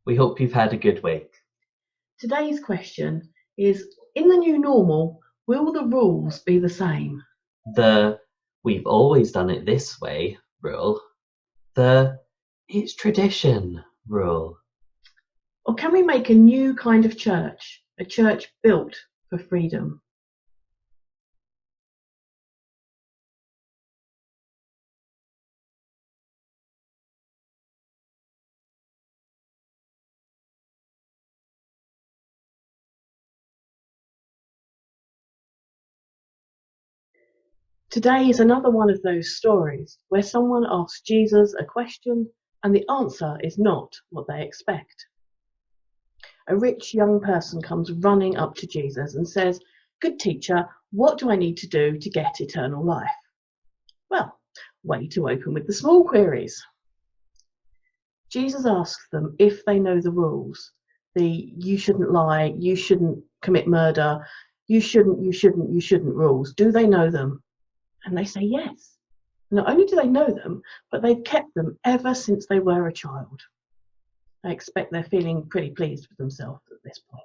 We hope you've had a good week. Today's question is, in the new normal, will the rules be the same? The "we've always done it this way" rule. The "it's tradition" rule. Or can we make a new kind of church, a church built for freedom? Today is another one of those stories where someone asks Jesus a question and the answer is not what they expect. A rich young person comes running up to Jesus and says, "Good teacher, what do I need to do to get eternal life?" Well, way to open with the small queries. Jesus asks them if they know the rules. The "you shouldn't lie, you shouldn't commit murder, you shouldn't rules. Do they know them?" And they say yes. Not only do they know them, but they've kept them ever since they were a child. I expect they're feeling pretty pleased with themselves at this point.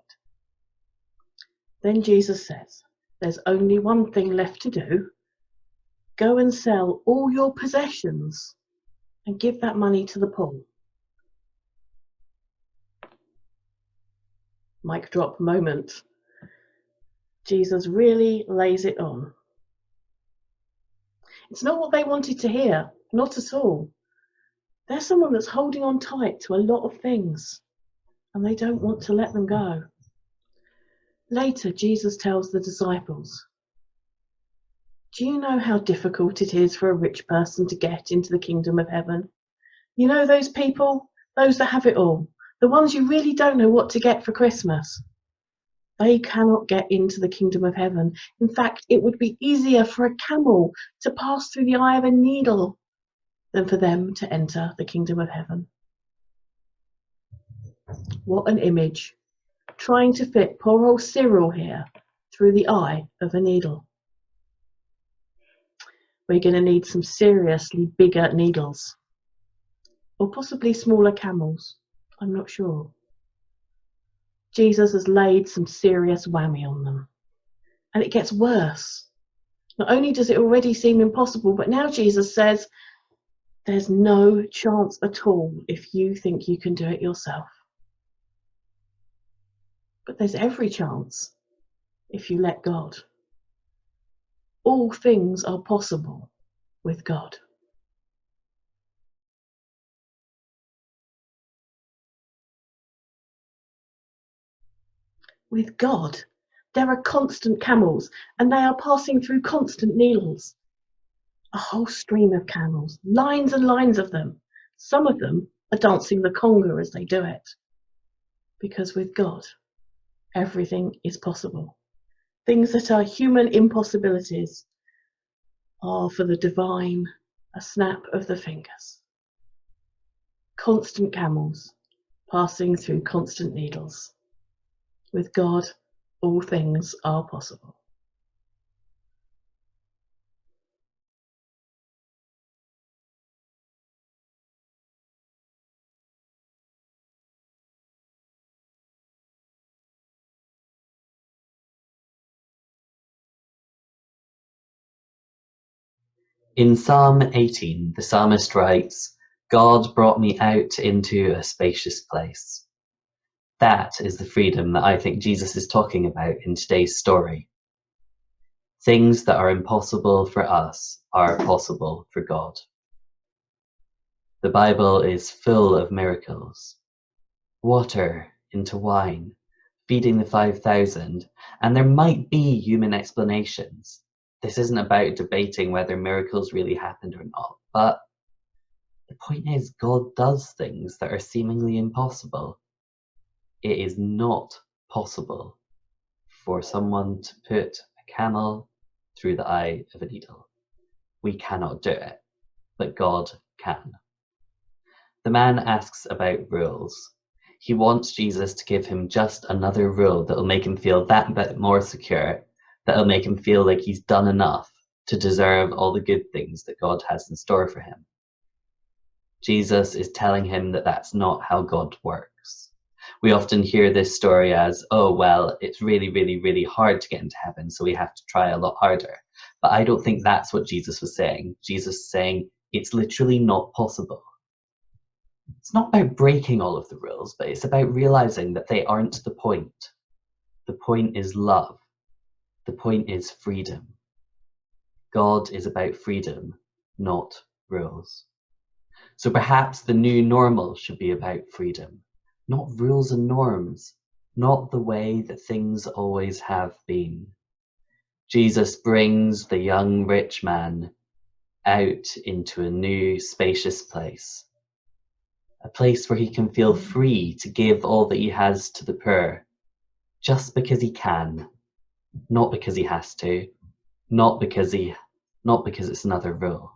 Then Jesus says, "There's only one thing left to do. Go and sell all your possessions and give that money to the poor." Mic drop moment. Jesus really lays it on. It's not what they wanted to hear, not at all. They're someone that's holding on tight to a lot of things, and they don't want to let them go. Later, Jesus tells the disciples, "Do you know how difficult it is for a rich person to get into the kingdom of heaven? You know those people, those that have it all, the ones you really don't know what to get for Christmas? They cannot get into the kingdom of heaven. In fact, it would be easier for a camel to pass through the eye of a needle than for them to enter the kingdom of heaven." What an image. Trying to fit poor old Cyril here through the eye of a needle. We're going to need some seriously bigger needles. Or possibly smaller camels. I'm not sure. Jesus has laid some serious whammy on them. And it gets worse. Not only does it already seem impossible, but now Jesus says, there's no chance at all if you think you can do it yourself. But there's every chance if you let God. All things are possible with God. With God, there are constant camels, and they are passing through constant needles. A whole stream of camels, lines and lines of them. Some of them are dancing the conga as they do it. Because with God, everything is possible. Things that are human impossibilities are for the divine a snap of the fingers. Constant camels passing through constant needles. With God, all things are possible. In Psalm 18, the psalmist writes, "God brought me out into a spacious place." That is the freedom that I think Jesus is talking about in today's story. Things that are impossible for us are possible for God. The Bible is full of miracles. Water into wine, feeding the 5,000, and there might be human explanations. This isn't about debating whether miracles really happened or not, but the point is God does things that are seemingly impossible. It is not possible for someone to put a camel through the eye of a needle. We cannot do it, but God can. The man asks about rules. He wants Jesus to give him just another rule that'll make him feel that bit more secure, that'll make him feel like he's done enough to deserve all the good things that God has in store for him. Jesus is telling him that that's not how God works. We often hear this story as, oh, well, it's really, really, really hard to get into heaven, so we have to try a lot harder. But I don't think that's what Jesus was saying. Jesus is saying it's literally not possible. It's not about breaking all of the rules, but it's about realizing that they aren't the point. The point is love. The point is freedom. God is about freedom, not rules. So perhaps the new normal should be about freedom, not rules and norms, not the way that things always have been. Jesus brings the young rich man out into a new spacious place, a place where he can feel free to give all that he has to the poor, just because he can, not because he has to, not because it's another rule.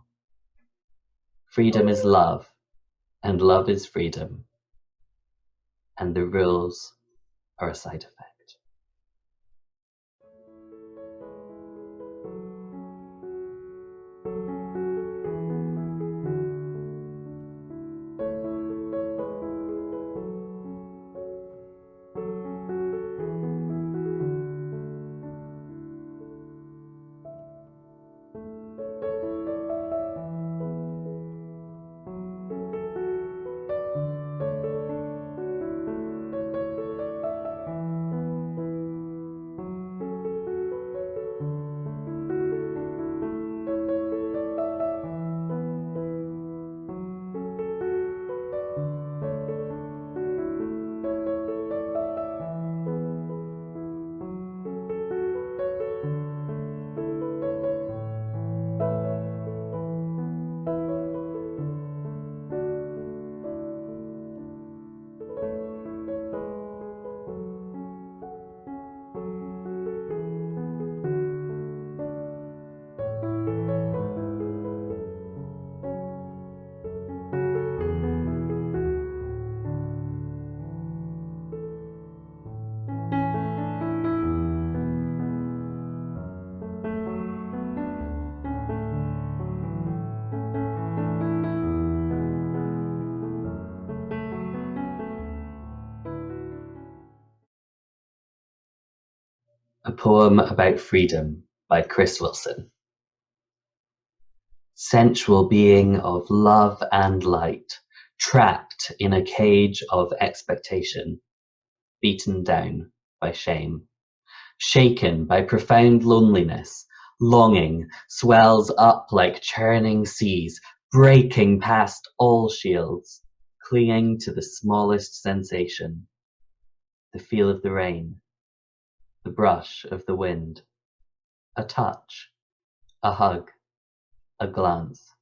Freedom is love, and love is freedom, and the rules are a side effect. A poem about freedom by Chris Wilson. Sensual being of love and light, trapped in a cage of expectation, beaten down by shame, shaken by profound loneliness, longing swells up like churning seas, breaking past all shields, clinging to the smallest sensation, the feel of the rain, the brush of the wind, a touch, a hug, a glance.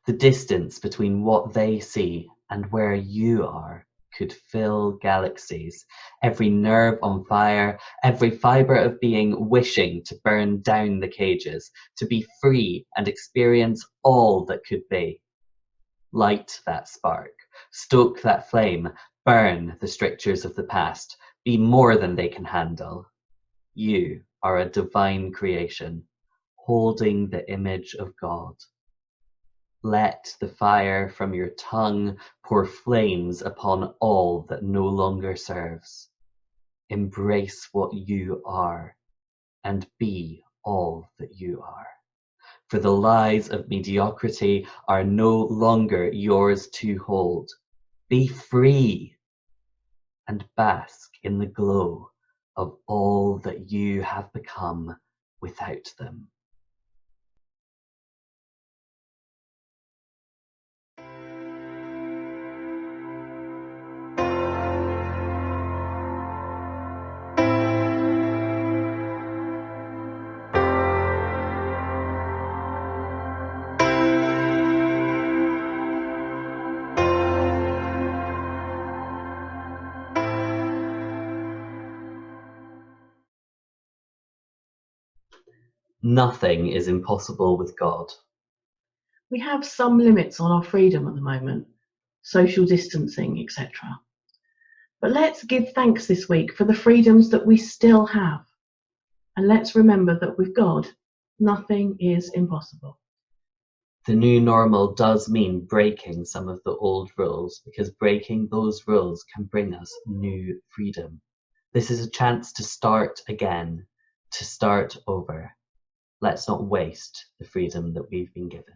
The distance between what they see and where you are could fill galaxies, every nerve on fire, every fibre of being wishing to burn down the cages, to be free and experience all that could be. Light that spark, stoke that flame, burn the strictures of the past, be more than they can handle. You are a divine creation, holding the image of God. Let the fire from your tongue pour flames upon all that no longer serves. Embrace what you are, and be all that you are. For the lies of mediocrity are no longer yours to hold. Be free, and bask in the glow of all that you have become without them. Nothing is impossible with God. We have some limits on our freedom at the moment, social distancing, etc. But let's give thanks this week for the freedoms that we still have. And let's remember that with God, nothing is impossible. The new normal does mean breaking some of the old rules, because breaking those rules can bring us new freedom. This is a chance to start again, to start over. Let's not waste the freedom that we've been given.